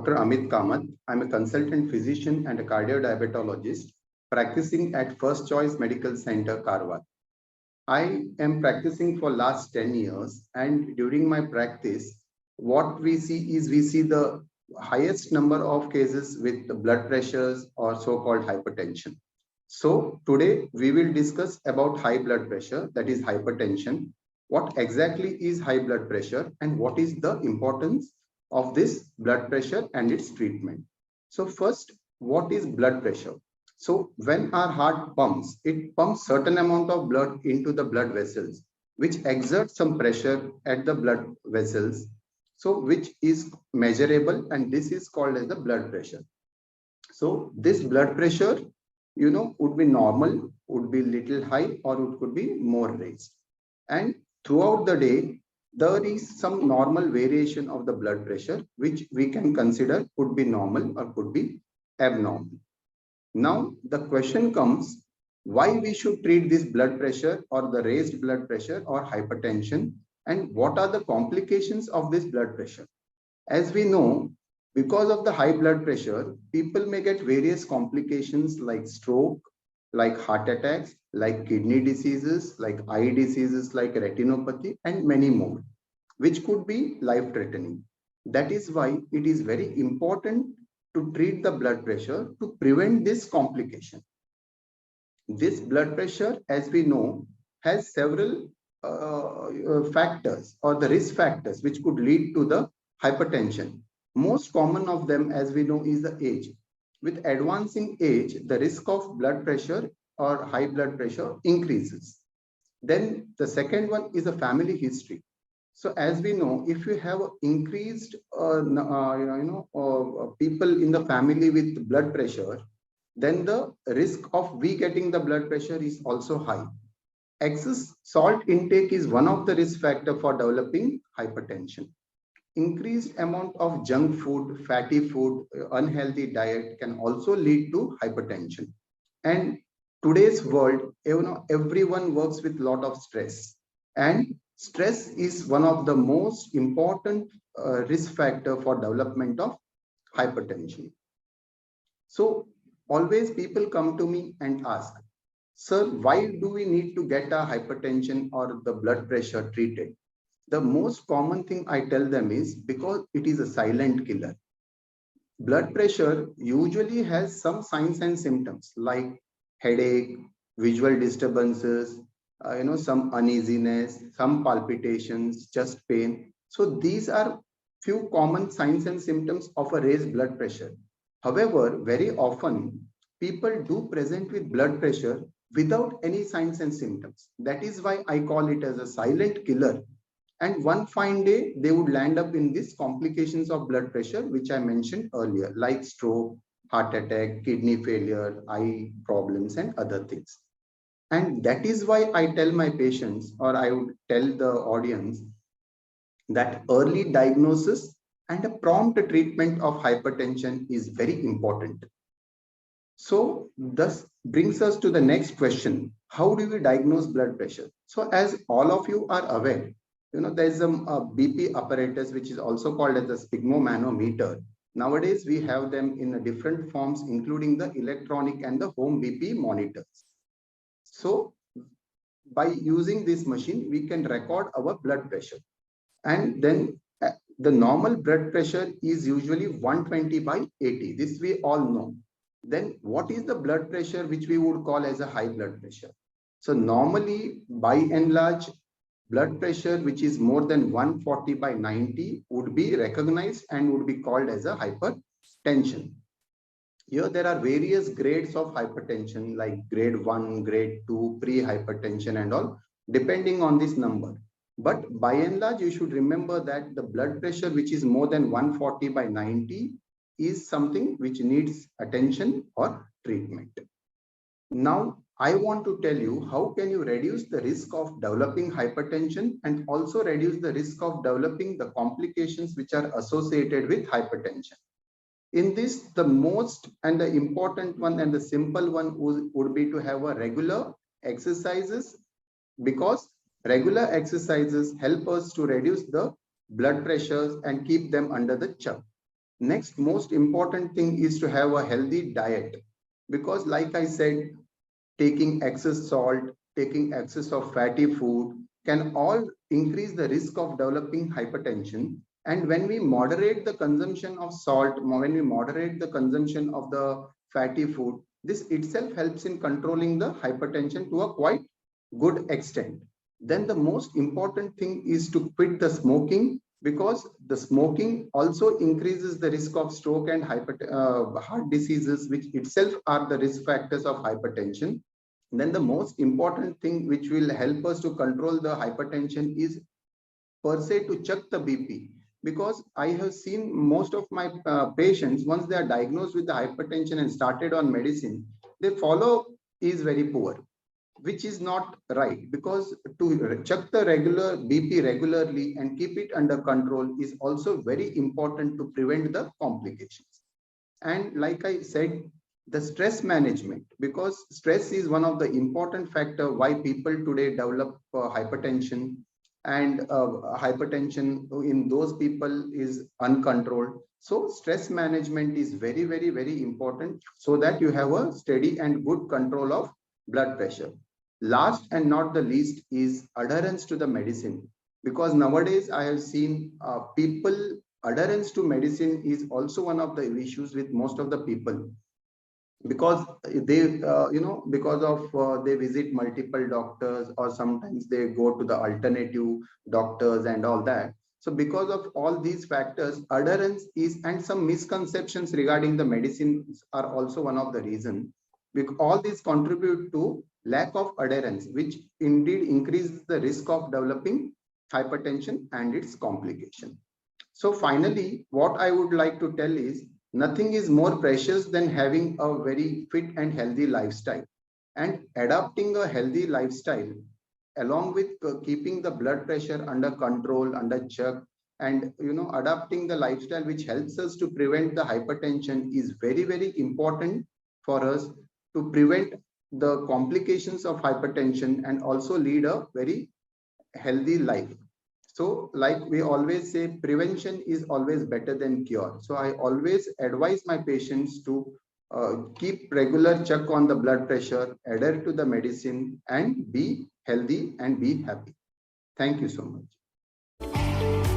Dr. Amit Kamat. I'm a consultant physician and a cardiodiabetologist practicing at First Choice Medical Center, Karwar. I am practicing for last 10 years, and during my practice, what we see the highest number of cases with the blood pressures or so-called hypertension. So today we will discuss about high blood pressure, that is hypertension. What exactly is high blood pressure and what is the importance of this blood pressure and its treatment? So first, what is blood pressure? So when our heart pumps, it pumps certain amount of blood into the blood vessels, which exerts some pressure at the blood vessels. So which is measurable, and this is called as the blood pressure. So this blood pressure, would be normal, would be little high, or it could be more raised. And throughout the day, there is some normal variation of the blood pressure, which we can consider could be normal or could be abnormal. Now, the question comes, why we should treat this blood pressure or the raised blood pressure or hypertension, and what are the complications of this blood pressure? As we know, because of the high blood pressure, people may get various complications like stroke, like heart attacks, like kidney diseases, like eye diseases, like retinopathy, and many more, which could be life-threatening. That is why it is very important to treat the blood pressure to prevent this complication. This blood pressure, as we know, has several factors or the risk factors which could lead to the hypertension. Most common of them, as we know, is the age. With advancing age, the risk of blood pressure or high blood pressure increases. Then the second one is the family history. So as we know, if you have increased people in the family with blood pressure, then the risk of we getting the blood pressure is also high. Excess salt intake is one of the risk factor for developing hypertension. Increased amount of junk food, fatty food, unhealthy diet can also lead to hypertension. And today's world, everyone works with a lot of stress, and stress is one of the most important risk factor for development of hypertension. So always people come to me and ask, sir, why do we need to get a hypertension or the blood pressure treated? The most common thing I tell them is because it is a silent killer. Blood pressure usually has some signs and symptoms like headache, visual disturbances, some uneasiness, some palpitations, chest pain. So these are few common signs and symptoms of a raised blood pressure. However, very often people do present with blood pressure without any signs and symptoms. That is why I call it as a silent killer. And one fine day, they would land up in these complications of blood pressure, which I mentioned earlier, like stroke, heart attack, kidney failure, eye problems, and other things. And that is why I tell my patients, or I would tell the audience, that early diagnosis and a prompt treatment of hypertension is very important. So this brings us to the next question. How do we diagnose blood pressure? So as all of you are aware, there's a BP apparatus, which is also called as a sphygmomanometer. Nowadays, we have them in different forms, including the electronic and the home BP monitors. So by using this machine, we can record our blood pressure. And then the normal blood pressure is usually 120 by 80. This we all know. Then what is the blood pressure which we would call as a high blood pressure? So normally, by and large, blood pressure which is more than 140 by 90 would be recognized and would be called as a hypertension. Here there are various grades of hypertension like grade 1, grade 2, pre-hypertension and all, depending on this number. But by and large, you should remember that the blood pressure which is more than 140 by 90 is something which needs attention or treatment. Now, I want to tell you how can you reduce the risk of developing hypertension and also reduce the risk of developing the complications which are associated with hypertension. In this, the most and the important one and the simple one would be to have a regular exercises, because regular exercises help us to reduce the blood pressures and keep them under the check. Next most important thing is to have a healthy diet, because like I said, taking excess salt, taking excess of fatty food can all increase the risk of developing hypertension. And when we moderate the consumption of salt, when we moderate the consumption of the fatty food, this itself helps in controlling the hypertension to a quite good extent. Then the most important thing is to quit the smoking, because the smoking also increases the risk of stroke and heart diseases, which itself are the risk factors of hypertension. Then the most important thing which will help us to control the hypertension is per se to check the BP, because I have seen most of my patients, once they are diagnosed with the hypertension and started on medicine, their follow is very poor, which is not right, because to check the regular BP regularly and keep it under control is also very important to prevent the complications. And like I said, the stress management, because stress is one of the important factor why people today develop hypertension, and hypertension in those people is uncontrolled. So stress management is very, very, very important, so that you have a steady and good control of blood pressure. Last and not the least is adherence to the medicine, because nowadays I have seen people, adherence to medicine is also one of the issues with most of the people, because they because of they visit multiple doctors, or sometimes they go to the alternative doctors and all that. So because of all these factors, adherence is, and some misconceptions regarding the medicines are also one of the reasons, because all these contribute to lack of adherence, which indeed increases the risk of developing hypertension and its complication. So finally, what I would like to tell is, nothing is more precious than having a very fit and healthy lifestyle. And adopting a healthy lifestyle, along with keeping the blood pressure under control, under check, and adopting the lifestyle which helps us to prevent the hypertension is very, very important for us to prevent the complications of hypertension and also lead a very healthy life. So like we always say, prevention is always better than cure. So I always advise my patients to keep regular check on the blood pressure, adhere to the medicine, and be healthy and be happy. Thank you so much.